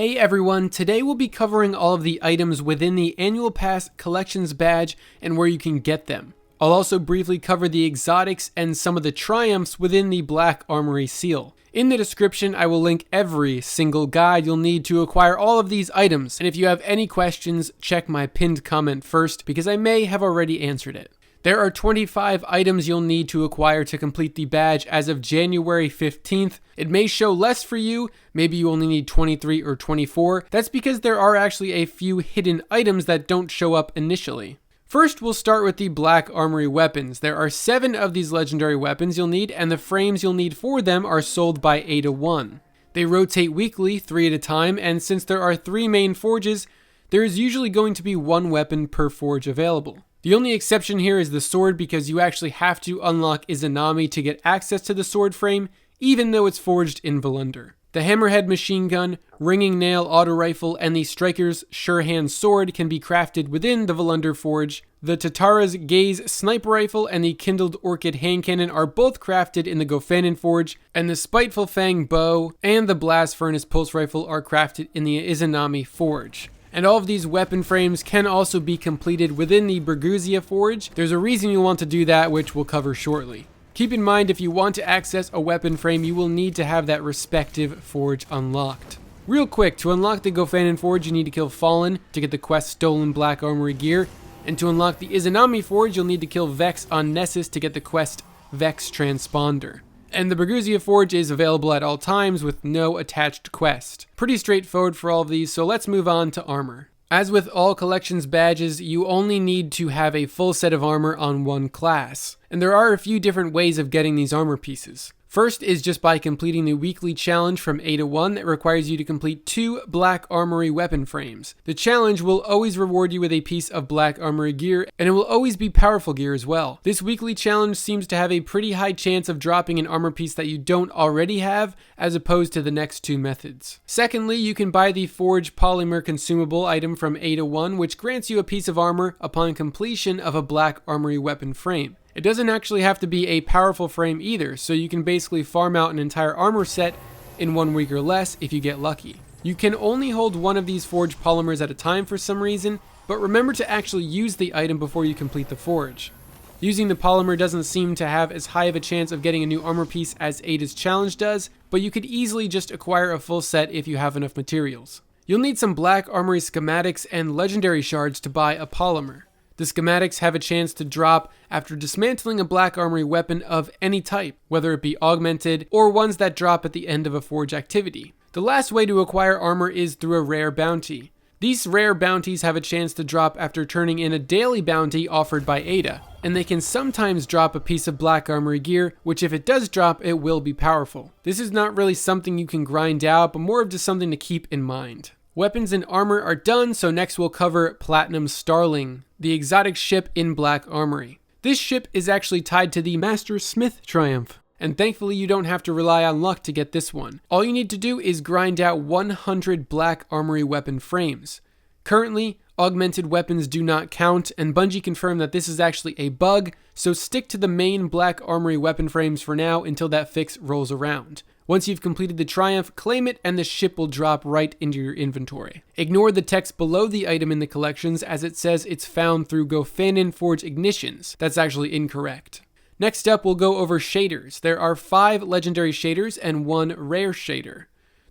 Hey everyone, today we'll be covering all of the items within the Annual Pass Collections Badge and where you can get them. I'll also briefly cover the exotics and some of the triumphs within the Black Armory seal. In the description, I will link every single guide you'll need to acquire all of these items, and if you have any questions, check my pinned comment first because I may have already answered it. There are 25 items you'll need to acquire to complete the badge as of January 15th. It may show less for you, maybe you only need 23 or 24. That's because there are actually a few hidden items that don't show up initially. First, we'll start with the Black Armory weapons. There are 7 of these legendary weapons you'll need, and the frames you'll need for them are sold by 8-1. They rotate weekly, 3 at a time, and since there are 3 main forges, there is usually going to be 1 weapon per forge available. The only exception here is the sword because you actually have to unlock Izanagi to get access to the sword frame, even though it's forged in Volunder. The hammerhead machine gun, ringing nail auto rifle, and the striker's surehand sword can be crafted within the Volunder forge. The Tatara's gaze sniper rifle and the kindled orchid hand cannon are both crafted in the Gofanin forge, and the spiteful fang bow and the blast furnace pulse rifle are crafted in the Izanagi forge. And all of these weapon frames can also be completed within the Berguzia forge. There's a reason you want to do that, which we'll cover shortly. Keep in mind, if you want to access a weapon frame, you will need to have that respective forge unlocked. Real quick, to unlock the Gofanin forge, you need to kill Fallen to get the quest Stolen Black Armory gear. And to unlock the Izanagi forge, you'll need to kill Vex on Nessus to get the quest Vex Transponder. And the Berguzia forge is available at all times with no attached quest. Pretty straightforward for all of these, so let's move on to armor. As with all collections badges, you only need to have a full set of armor on one class. And there are a few different ways of getting these armor pieces. First is just by completing the weekly challenge from 8-1 that requires you to complete 2 Black Armory weapon frames. The challenge will always reward you with a piece of Black Armory gear, and it will always be powerful gear as well. This weekly challenge seems to have a pretty high chance of dropping an armor piece that you don't already have, as opposed to the next 2 methods. Secondly, you can buy the Forge Polymer consumable item from 8-1, which grants you a piece of armor upon completion of a Black Armory weapon frame. It doesn't actually have to be a powerful frame either, so you can basically farm out an entire armor set in 1 week or less if you get lucky. You can only hold 1 of these forge polymers at a time for some reason, but remember to actually use the item before you complete the forge. Using the polymer doesn't seem to have as high of a chance of getting a new armor piece as Ada's challenge does, but you could easily just acquire a full set if you have enough materials. You'll need some Black Armory schematics and legendary shards to buy a polymer. The schematics have a chance to drop after dismantling a Black Armory weapon of any type, whether it be augmented or ones that drop at the end of a forge activity. The last way to acquire armor is through a rare bounty. These rare bounties have a chance to drop after turning in a daily bounty offered by Ada, and they can sometimes drop a piece of Black Armory gear, which if it does drop, it will be powerful. This is not really something you can grind out, but more of just something to keep in mind. Weapons and armor are done, so next we'll cover Platinum Starling, the exotic ship in Black Armory. This ship is actually tied to the Master Smith Triumph, and thankfully you don't have to rely on luck to get this one. All you need to do is grind out 100 Black Armory weapon frames. Currently, augmented weapons do not count, and Bungie confirmed that this is actually a bug, so stick to the main Black Armory weapon frames for now until that fix rolls around. Once you've completed the Triumph, claim it and the ship will drop right into your inventory. Ignore the text below the item in the collections as it says it's found through Gofanin Forge ignitions. That's actually incorrect. Next up, we'll go over shaders. There are 5 legendary shaders and 1 rare shader.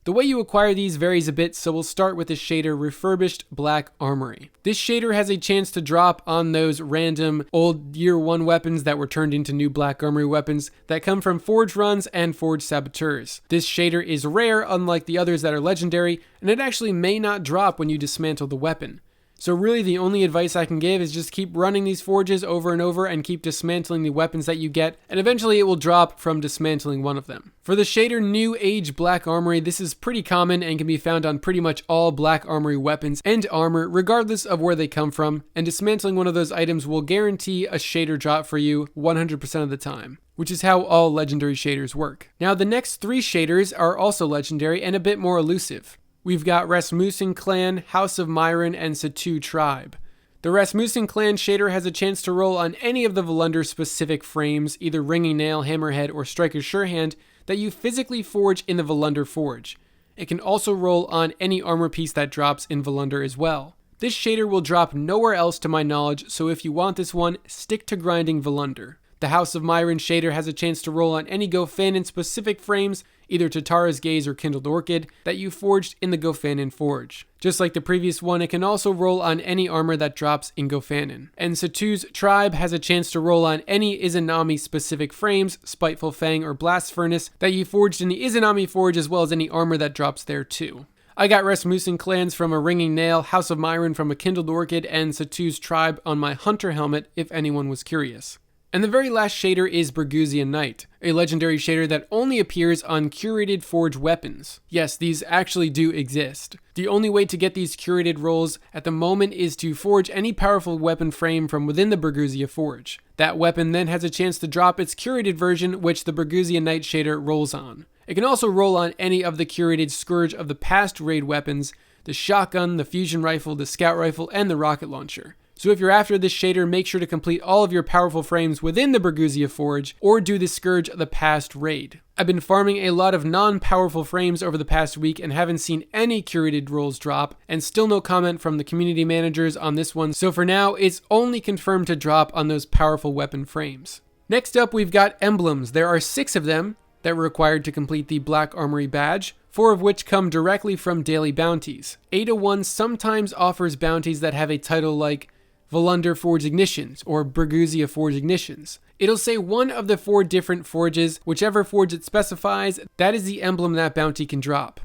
The way you acquire these varies a bit, so we'll start with the shader Refurbished Black Armory. This shader has a chance to drop on those random old Year 1 weapons that were turned into new Black Armory weapons that come from Forge runs and Forge saboteurs. This shader is rare, unlike the others that are legendary, and it actually may not drop when you dismantle the weapon. So really the only advice I can give is just keep running these forges over and over and keep dismantling the weapons that you get, and eventually it will drop from dismantling one of them. For the shader New Age Black Armory, this is pretty common and can be found on pretty much all Black Armory weapons and armor regardless of where they come from, and dismantling one of those items will guarantee a shader drop for you 100% of the time, which is how all legendary shaders work. Now the next 3 shaders are also legendary and a bit more elusive. We've got Rasmussen Clan, House of Myron, and Jotuun Tribe. The Rasmussen Clan shader has a chance to roll on any of the Volunder specific frames, either Ringing Nail, Hammerhead, or Striker's Surehand, that you physically forge in the Volunder Forge. It can also roll on any armor piece that drops in Volunder as well. This shader will drop nowhere else to my knowledge, so if you want this one, stick to grinding Volunder. The House of Myron shader has a chance to roll on any Gofanin specific frames, either Tatara's Gaze or Kindled Orchid, that you forged in the Gofanin Forge. Just like the previous one, it can also roll on any armor that drops in Gofanin. And Satu's Tribe has a chance to roll on any Izanami specific frames, Spiteful Fang or Blast Furnace, that you forged in the Izanami Forge, as well as any armor that drops there too. I got Rasmussen clans from a Ringing Nail, House of Myron from a Kindled Orchid, and Satu's Tribe on my Hunter helmet if anyone was curious. And the very last shader is Bergusian Knight, a legendary shader that only appears on curated forge weapons. Yes, these actually do exist. The only way to get these curated rolls at the moment is to forge any powerful weapon frame from within the Bergusia Forge. That weapon then has a chance to drop its curated version, which the Bergusian Knight shader rolls on. It can also roll on any of the curated Scourge of the Past raid weapons, the shotgun, the fusion rifle, the scout rifle, and the rocket launcher. So if you're after this shader, make sure to complete all of your powerful frames within the Bergusia Forge, or do the Scourge of the Past raid. I've been farming a lot of non-powerful frames over the past week and haven't seen any curated rolls drop, and still no comment from the community managers on this one, so for now, it's only confirmed to drop on those powerful weapon frames. Next up, we've got Emblems. There are 6 of them that were required to complete the Black Armory Badge, 4 of which come directly from daily bounties. Ada 1 sometimes offers bounties that have a title like Volunder Forge Ignitions or Bergusia Forge Ignitions. It'll say one of the 4 different forges, whichever forge it specifies, that is the emblem that bounty can drop.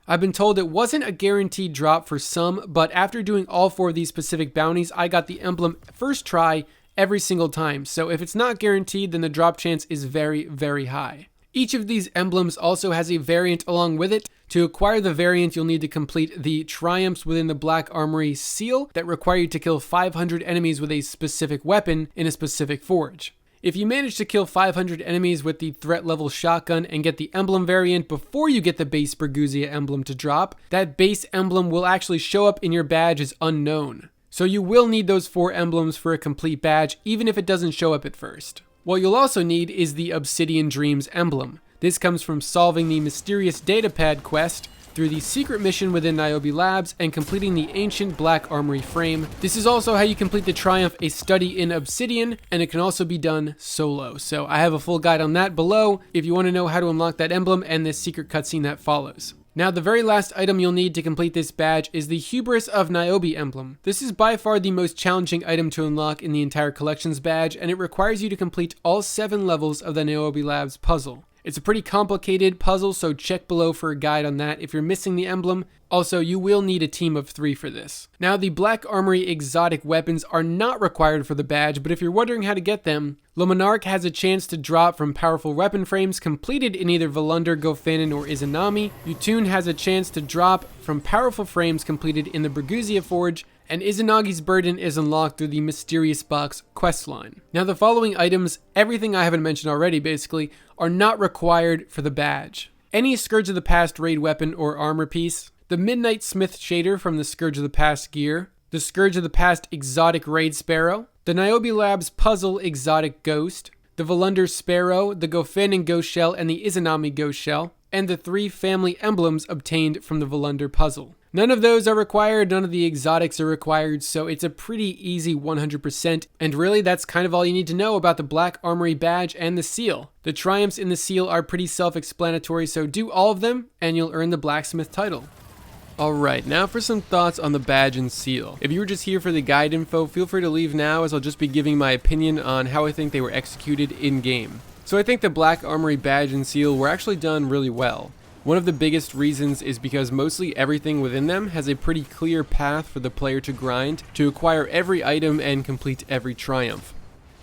I've been told it wasn't a guaranteed drop for some, but after doing all 4 of these specific bounties, I got the emblem first try every single time. So if it's not guaranteed, then the drop chance is very, very high. Each of these emblems also has a variant along with it. To acquire the variant, you'll need to complete the triumphs within the Black Armory seal that require you to kill 500 enemies with a specific weapon in a specific forge. If you manage to kill 500 enemies with the threat level shotgun and get the emblem variant before you get the base Bergusia emblem to drop, that base emblem will actually show up in your badge as unknown. So you will need those 4 emblems for a complete badge, even if it doesn't show up at first. What you'll also need is the Obsidian Dreams emblem. This comes from solving the mysterious datapad quest through the secret mission within Niobe Labs and completing the ancient Black Armory frame. This is also how you complete the Triumph, a study in Obsidian, and it can also be done solo. So I have a full guide on that below if you want to know how to unlock that emblem and this secret cutscene that follows. Now, the very last item you'll need to complete this badge is the Hubris of Niobe emblem. This is by far the most challenging item to unlock in the entire collections badge, and it requires you to complete all 7 levels of the Niobe Labs puzzle. It's a pretty complicated puzzle, so check below for a guide on that if you're missing the emblem. Also, you will need a team of 3 for this. Now, the Black Armory exotic weapons are not required for the badge, but if you're wondering how to get them, Monarque has a chance to drop from powerful weapon frames completed in either Volunder, Gofanin, or Izanami. Jotuun has a chance to drop from powerful frames completed in the Bergusia Forge, and Izanagi's burden is unlocked through the mysterious box Questline. Now, the following items, everything I haven't mentioned already basically, are not required for the badge. Any Scourge of the Past raid weapon or armor piece, the Midnight Smith shader from the Scourge of the Past gear, the Scourge of the Past exotic raid sparrow, the Niobe Labs puzzle exotic ghost, the Volunder sparrow, the Gofanin ghost shell, and the Izanami ghost shell, and the 3 family emblems obtained from the Volunder puzzle. None of those are required, none of the exotics are required, so it's a pretty easy 100%, and really that's kind of all you need to know about the Black Armory badge and the seal. The triumphs in the seal are pretty self-explanatory, so do all of them, and you'll earn the Blacksmith title. Alright, now for some thoughts on the badge and seal. If you were just here for the guide info, feel free to leave now, as I'll just be giving my opinion on how I think they were executed in-game. So I think the Black Armory badge and seal were actually done really well. One of the biggest reasons is because mostly everything within them has a pretty clear path for the player to grind to acquire every item and complete every triumph.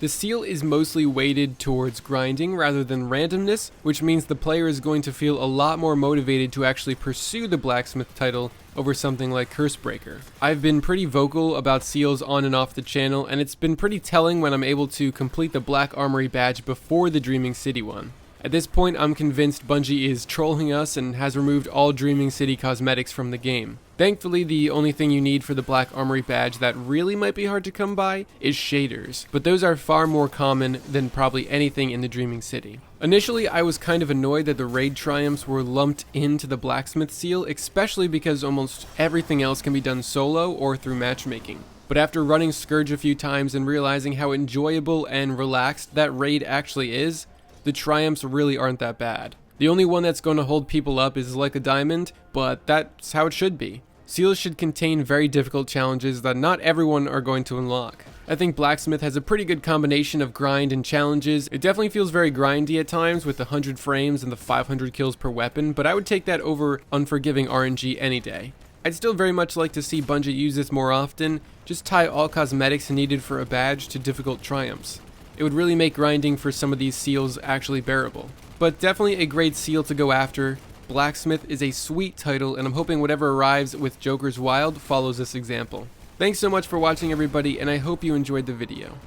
The seal is mostly weighted towards grinding rather than randomness, which means the player is going to feel a lot more motivated to actually pursue the Blacksmith title over something like Cursebreaker. I've been pretty vocal about seals on and off the channel, and it's been pretty telling when I'm able to complete the Black Armory badge before the Dreaming City one. At this point, I'm convinced Bungie is trolling us and has removed all Dreaming City cosmetics from the game. Thankfully, the only thing you need for the Black Armory badge that really might be hard to come by is shaders, but those are far more common than probably anything in the Dreaming City. Initially, I was kind of annoyed that the raid triumphs were lumped into the blacksmith seal, especially because almost everything else can be done solo or through matchmaking. But after running Scourge a few times and realizing how enjoyable and relaxed that raid actually is, the triumphs really aren't that bad. The only one that's going to hold people up is like a diamond, but that's how it should be. Seals should contain very difficult challenges that not everyone are going to unlock. I think Blacksmith has a pretty good combination of grind and challenges. It definitely feels very grindy at times with the 100 frames and the 500 kills per weapon, but I would take that over unforgiving RNG any day. I'd still very much like to see Bungie use this more often, just tie all cosmetics needed for a badge to difficult triumphs. It would really make grinding for some of these seals actually bearable. But definitely a great seal to go after. Blacksmith is a sweet title, and I'm hoping whatever arrives with Joker's Wild follows this example. Thanks so much for watching, everybody, and I hope you enjoyed the video.